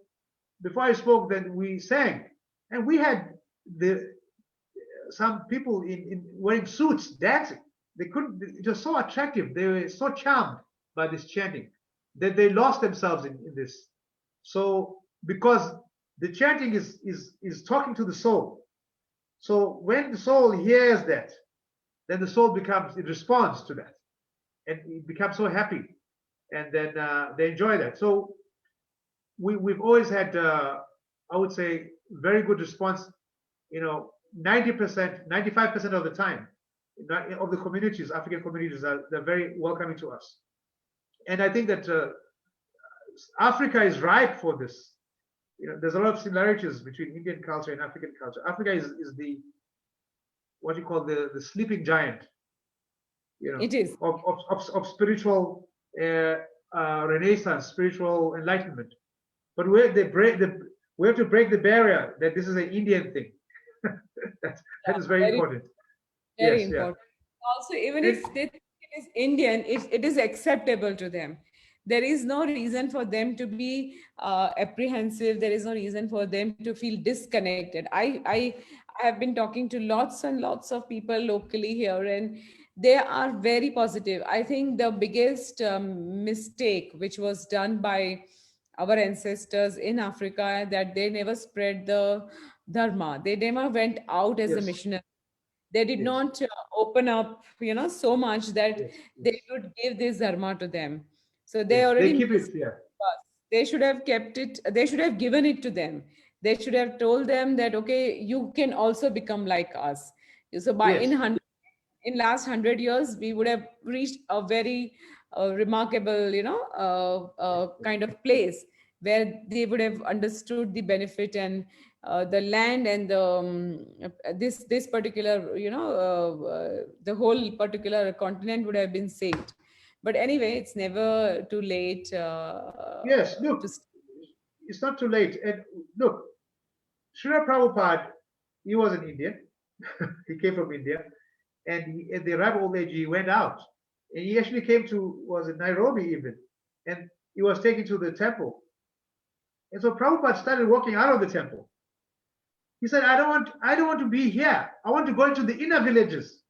before I spoke, then we sang, and we had some people in wearing suits dancing. They couldn't. It was so attractive. They were so charmed by this chanting that they lost themselves in this. So because the chanting is talking to the soul. So when the soul hears that, then the soul it responds to that, and it becomes so happy, and then they enjoy that. So we've always had, I would say, very good response. 90%, 95% of the time, of the communities, African communities, they're very welcoming to us. And I think that Africa is ripe for this. There's a lot of similarities between Indian culture and African culture. Africa is the, what you call the sleeping giant, It is. of spiritual renaissance, spiritual enlightenment. But we have to break the barrier that this is an Indian thing. that is very important. Very yes, important. Also, even if they think it is Indian, it is acceptable to them. There is no reason for them to be apprehensive. There is no reason for them to feel disconnected. I have been talking to lots and lots of people locally here, and they are very positive. I think the biggest mistake which was done by our ancestors in Africa, that they never spread the dharma. They never went out as a yes, missionary. They did yes, not open up, so much that yes, they yes. would give this dharma to them. So they Yes, they already keep it. missed Yeah, us. They should have kept it. They should have given it to them. They should have told them that, okay, you can also become like us. So by yes, in last 100 years, we would have reached a very remarkable, kind of place where they would have understood the benefit, and the land, and this particular, the whole particular continent would have been saved. But anyway, it's never too late yes. to. Look, it's not too late. And look, Srila Prabhupada, he was an Indian. He came from India, and at the ripe old age, he went out, and he actually was in Nairobi even, and he was taken to the temple. And so Prabhupada started walking out of the temple. He said, I don't want to be here. I want to go into the inner villages.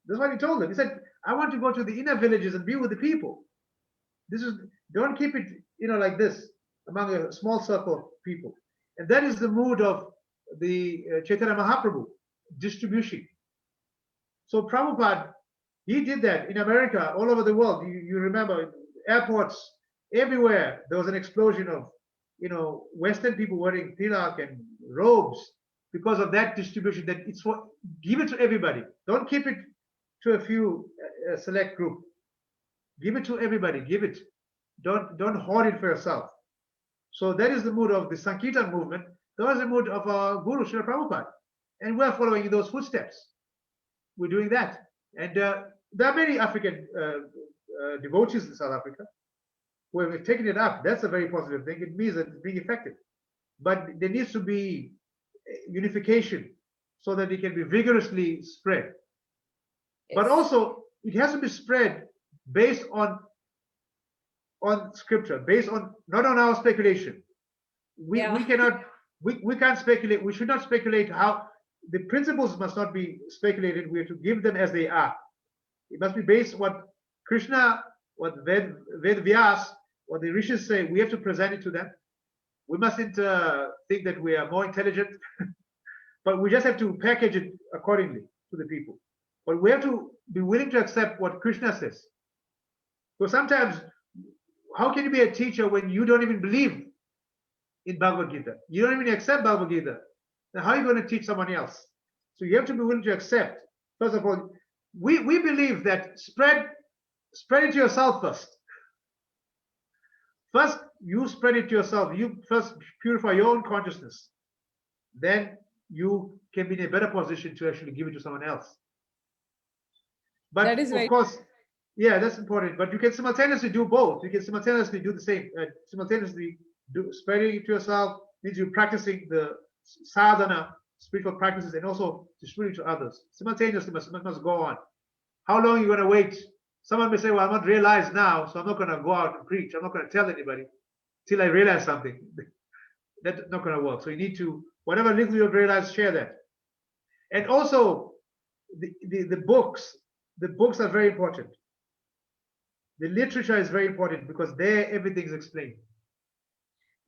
That's what he told them. He said, I want to go to the inner villages and be with the people. Don't keep it, like this among a small circle of people. And that is the mood of the Chaitanya Mahaprabhu, distribution. So Prabhupada, he did that in America, all over the world. You remember, airports, everywhere, there was an explosion of, Western people wearing tilak and robes because of that distribution. That it's give it to everybody. Don't keep it to a few select group. Give it to everybody. Give it. Don't hoard it for yourself. So that is the mood of the Sankirtan movement. That was the mood of our Guru Srila Prabhupada, and we're following in those footsteps. We're doing that, and there are many African devotees in South Africa who have taken it up. That's a very positive thing. It means that it's being effective, but there needs to be unification so that it can be vigorously spread. Yes. But also, it has to be spread based on scripture, based on not on our speculation. We can't speculate. We should not speculate how the principles must not be speculated. We have to give them as they are. It must be based on what Krishna, what Ved Vyas, what the rishis say. We have to present it to them. We mustn't think that we are more intelligent, but we just have to package it accordingly to the people. But we have to be willing to accept what Krishna says. Because sometimes, how can you be a teacher when you don't even believe in Bhagavad Gita? You don't even accept Bhagavad Gita. Then how are you going to teach someone else? So you have to be willing to accept. First of all, we believe that spread it to yourself first. First, you spread it to yourself. You first purify your own consciousness. Then you can be in a better position to actually give it to someone else. But That is of course, yeah, that's important. But you can simultaneously do both. You can simultaneously do the same, simultaneously Spreading it to yourself means you're practicing the sadhana, spiritual practices, and also to spread it to others. Simultaneously, must go on. How long are you going to wait? Someone may say, well, I'm not realized now, so I'm not going to go out and preach. I'm not going to tell anybody till I realize something. That's not going to work. So you need to, whatever little you've realized, share that. And also, the books are very important. The literature is very important because there everything is explained.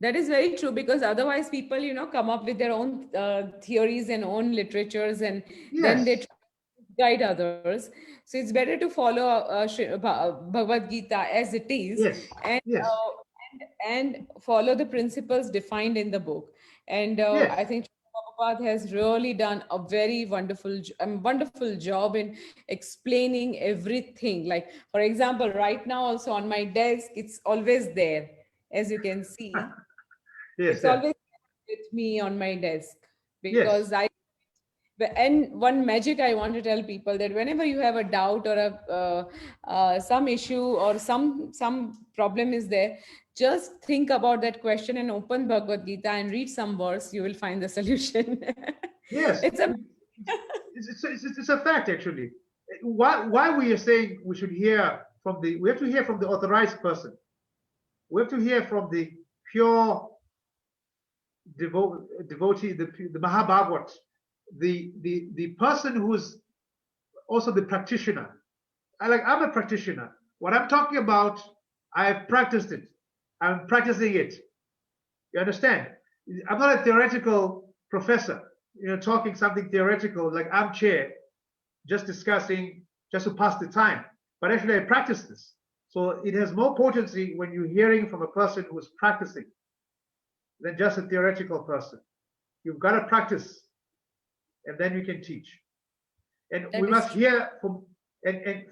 That is very true, because otherwise people, come up with their own theories and own literatures, and then they Yes, try to guide others. So it's better to follow Bhagavad Gita as it is, yes, and, yes, follow the principles defined in the book. And I yes. think Prabhupada has really done a very wonderful job in explaining everything. Like, for example, right now also on my desk, it's always there, as you can see. Yes, It's yes, always with me on my desk, yes. because and one magic I want to tell people, that whenever you have a doubt or some issue or some problem is there, just think about that question and open Bhagavad Gita and read some verse. You will find the solution. Yes, It's a it's a fact actually. Why we are saying we should hear from we have to hear from the authorized person. We have to hear from the pure devotee, the Mahabhagavat, the person who's also the practitioner. I'm a practitioner. What I'm talking about, I have practiced it. I'm practicing it. You understand? I'm not a theoretical professor, talking something theoretical like armchair, just discussing, just to pass the time. But actually, I practice this. So it has more potency when you're hearing from a person who is practicing than just a theoretical person. You've got to practice, and then you can teach. And we that is must true. hear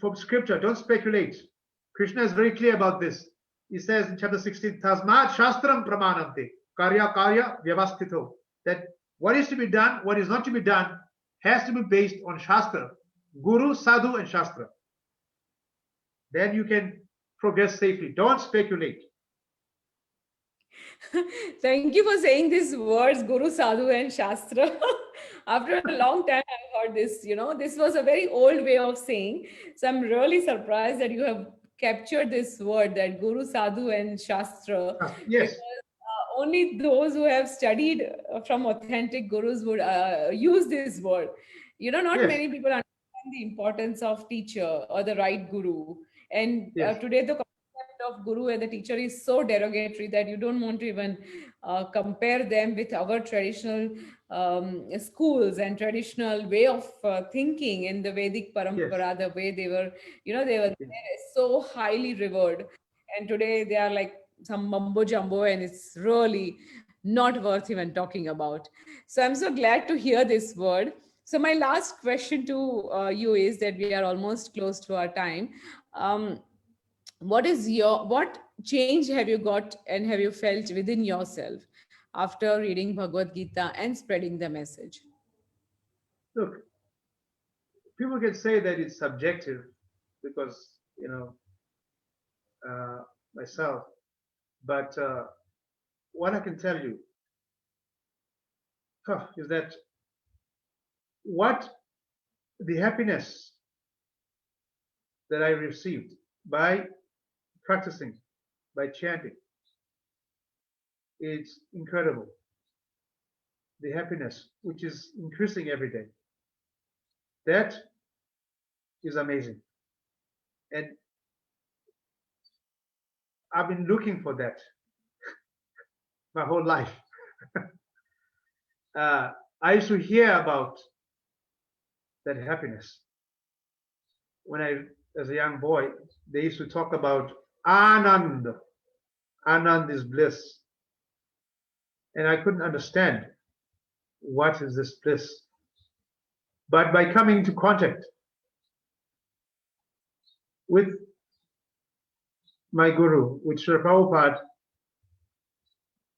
from scripture. Don't speculate. Krishna is very clear about this. He says in chapter 16, Tasmad Shastram Pramanante, Karya Vyavastito, that what is to be done, what is not to be done, has to be based on Shastra, Guru, Sadhu, and Shastra. Then you can progress safely. Don't speculate. Thank you for saying these words, Guru, Sadhu, and Shastra. After a long time, I've heard this. This was a very old way of saying. So I'm really surprised that you have captured this word, that Guru, Sadhu, and Shastra, Yes, because only those who have studied from authentic gurus would use this word. Not yes, many people understand the importance of teacher or the right guru. And yes, today, the concept of guru and the teacher is so derogatory that you don't want to even compare them with our traditional schools and traditional way of thinking in the Vedic yes, parampara, the way they were yes. so highly revered. And today they are like some mumbo jumbo, and it's really not worth even talking about. So I'm so glad to hear this word. So my last question to you is that we are almost close to our time. um, what change have you got and have you felt within yourself after reading Bhagavad Gita and spreading the message? Look, people can say that it's subjective because, myself, but what I can tell you is that what the happiness that I received by practicing, by chanting, it's incredible. The happiness, which is increasing every day, that is amazing. And I've been looking for that my whole life. I used to hear about that happiness when as a young boy. They used to talk about Anand. Anand is bliss. And I couldn't understand what is this bliss. But by coming into contact with my guru, with Srila Prabhupada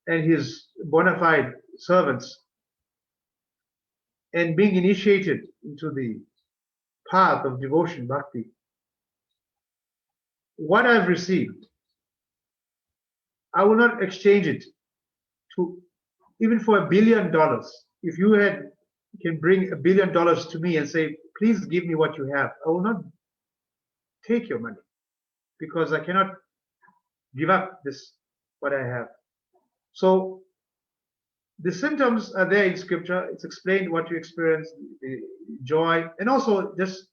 and his bona fide servants, and being initiated into the path of devotion, bhakti, what I've received, I will not exchange it to, even for $1 billion, if you can bring $1 billion to me and say, please give me what you have, I will not take your money, because I cannot give up what I have. So the symptoms are there in scripture. It's explained what you experience, the joy, and also just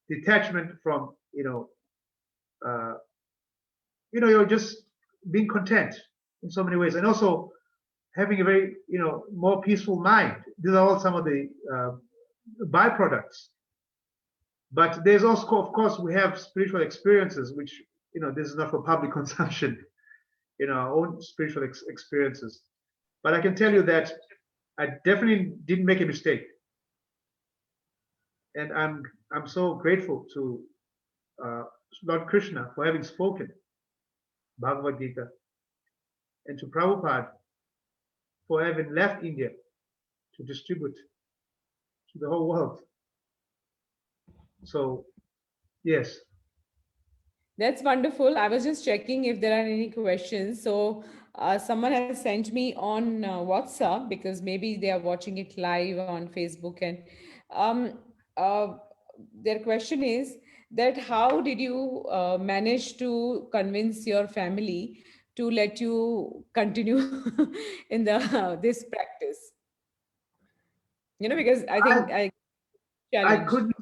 detachment from, you're just being content in so many ways, and also having a very, more peaceful mind. These are all some of the byproducts. But there's also, of course, we have spiritual experiences, which, this is not for public consumption, our own spiritual experiences. But I can tell you that I definitely didn't make a mistake. And I'm so grateful to Lord Krishna for having spoken Bhagavad Gita, and to Prabhupada for having left India to distribute to the whole world. So, yes. That's wonderful. I was just checking if there are any questions. So, someone has sent me on WhatsApp, because maybe they are watching it live on Facebook. And um, uh, their question is that how did you manage to convince your family to let you continue in this practice? Because I I think I I challenge. couldn't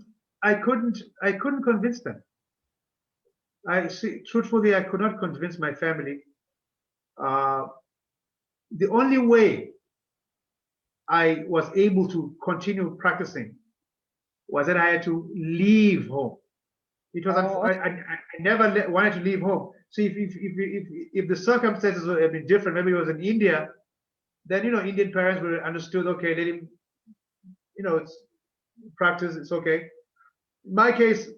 I couldn't convince them. Truthfully, I could not convince my family. The only way I was able to continue practicing was that I had to leave home. It was Oh, I never wanted to leave home. So if the circumstances would have been different, maybe it was in India, then Indian parents would have understood. Okay, let him, it's practice. It's okay. In my case,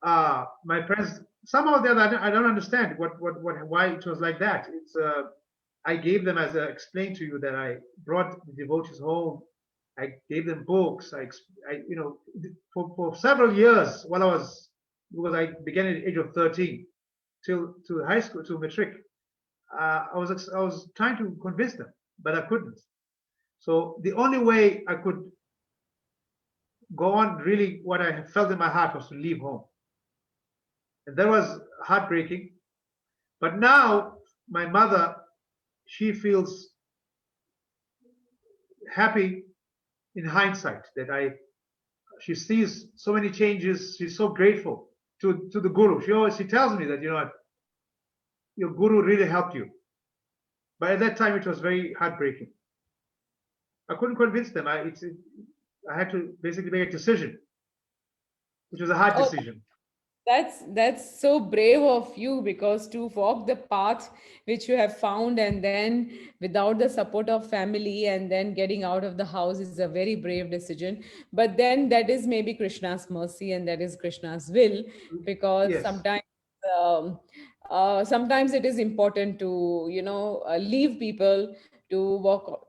my parents, somehow or the other, I don't understand why it was like that. It's I gave them, as I explained to you, that I brought the devotees home. I gave them books. For several years, because I began at the age of 13 till to high school, to matric. I was trying to convince them, but I couldn't. So the only way I could go on, really, what I felt in my heart, was to leave home. And that was heartbreaking. But now my mother, she feels happy in hindsight that she sees so many changes. She's so grateful to the guru. She tells me that, your guru really helped you. But at that time, it was very heartbreaking. I couldn't convince them. I had to basically make a decision, which was a hard oh, decision. that's so brave of you, because to walk the path which you have found, and then without the support of family, and then getting out of the house, is a very brave decision. But then that is maybe Krishna's mercy, and that is Krishna's will, because Yes, um, sometimes it is important to leave people to walk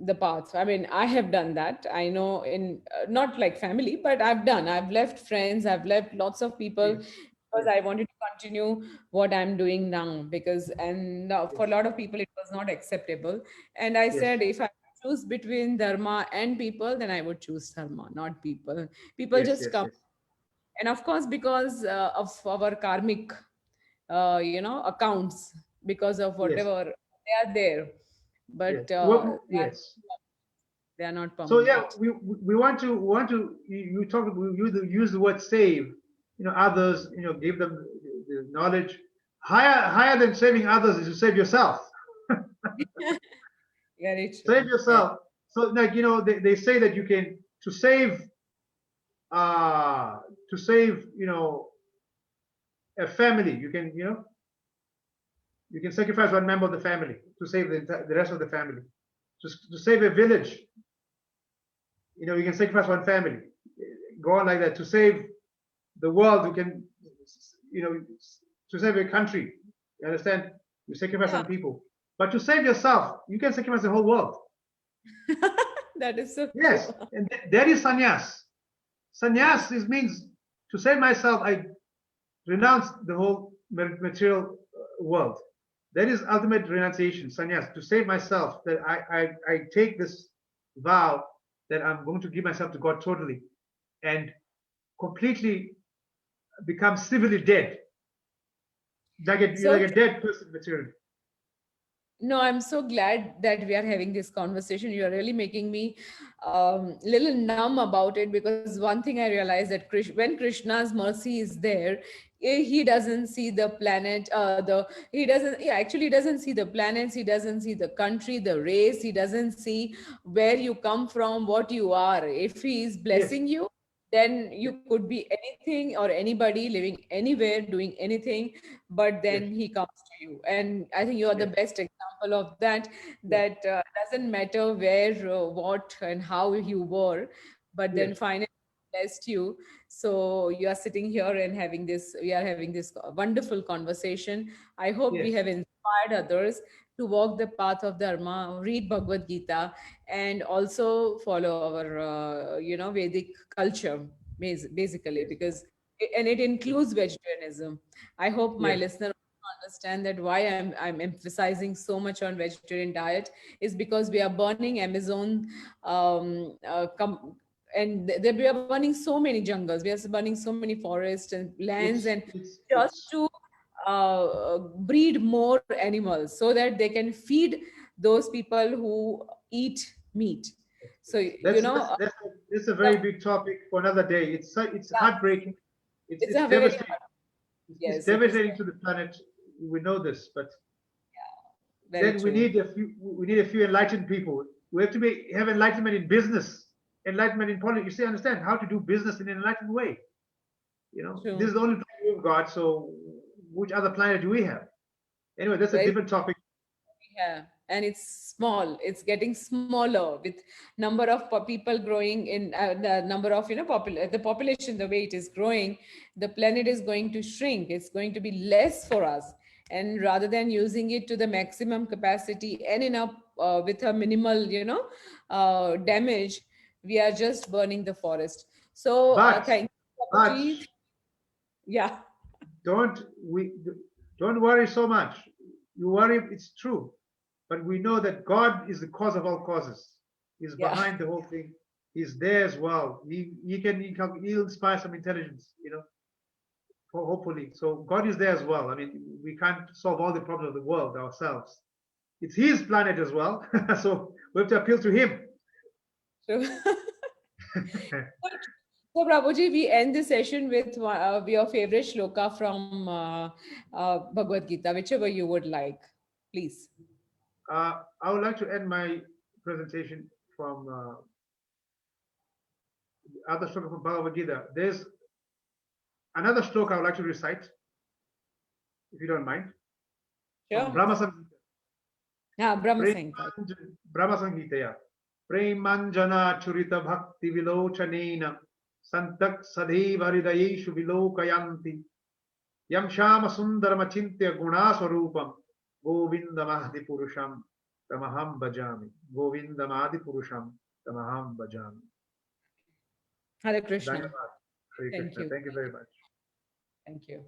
the path. I mean, I have done that. I know, in not like family, but I've left friends, I've left lots of people, yes, because yes, I wanted to continue what I'm doing now, because for a yes, lot of people it was not acceptable. And I yes, said, if I choose between dharma and people, then I would choose dharma, not people. People yes, just yes, come. yes, And of course, because of our karmic accounts, because of yes, whatever, they are there, yes. but Yes. they are not So yeah, permanent. we want to you talk, you use the word save, others, give them the knowledge. Higher than saving others is to save yourself. Very Save true. Yeah. yourself. So like, they say that you can, to save uh to save, a family, you can sacrifice one member of the family to save the rest of the family. To save a village, you can sacrifice one family. Go on like that. To save the world, you can, you know, to save a country. You understand? You sacrifice Yeah. some people. But to save yourself, you can sacrifice the whole world. That is so true. Yes, and that is sannyas. Yes. Sannyas means, to save myself, I renounce the whole material world. That is ultimate renunciation, sannyas, to save myself, that I take this vow that I'm going to give myself to God totally and completely become civilly dead, like So a dead person materially. no, I'm so glad that we are having this conversation. You're really making me little numb about it, because one thing I realized that when Krishna's mercy is there, he doesn't see the planet. He doesn't. He actually doesn't see the planets. He doesn't see the country, the race. He doesn't see where you come from, what you are. If he is Yes, blessing you, then yes, you could be anything or anybody living anywhere doing anything, but yes, then he comes to you. And I think you are the yes, best example of that, yes, that doesn't matter where, what and how you were, but yes, then finally blessed you. So you are sitting here and we are having this wonderful conversation. I hope we yes, have inspired others to walk the path of dharma, read Bhagavad Gita, and also follow our Vedic culture, basically, yes, because and it includes vegetarianism. I hope my yes, listener understand that why I'm emphasizing so much on vegetarian diet is because we are burning Amazon, we are burning so many jungles, we are burning so many forests and lands, and just it's to breed more animals so that they can feed those people who eat meat. So that's a the, very big topic for another day. It's yeah, heartbreaking. it's It's a very devastating. hard, It's yes, it is devastating to the planet. We know this, but very then true. we need a few enlightened people. We have to have enlightenment in business, enlightenment in politics. You see, understand how to do business in an enlightened way. This True. is the only planet we've got. So, which other planet do we have? Anyway, that's a Very. different topic. Yeah, and it's small. It's getting smaller with number of people growing in the number of the population. The way it is growing, the planet is going to shrink. It's going to be less for us, and rather than using it to the maximum capacity and enough with a minimal damage, we are just burning the forest. So But, thank you, but Babaji. Yeah, don't we don't worry so much. You worry, it's true, but we know that God is the cause of all causes. He's yeah. behind the whole thing. He's there as well. He'll inspire some intelligence, hopefully. So God is there as well. I mean, we can't solve all the problems of the world ourselves. It's His planet as well, so we have to appeal to Him. So, So, Prabhuji, we end the session with your favorite shloka from Bhagavad Gita, whichever you would like, please. I would like to end my presentation from other shloka from Bhagavad Gita. There's another shloka I would like to recite, if you don't mind, from Sure. Brahma Samhita. Yeah, Brahma Sankar. Brahma Samhita, yeah. Premanjana Churita Bhakti Vilochanena Santak Sadeva Hridayeshu Vilokayanti Yam Shama Sundaramachintya Gunaswarupam Govindamahdi Purusham Tamaham Bhajami. Govindamadi Purusham Tamaham Bhajami. Hare Krishna. Dhanyavad. Hare Thank Krishna. you. Thank you very much. Thank you.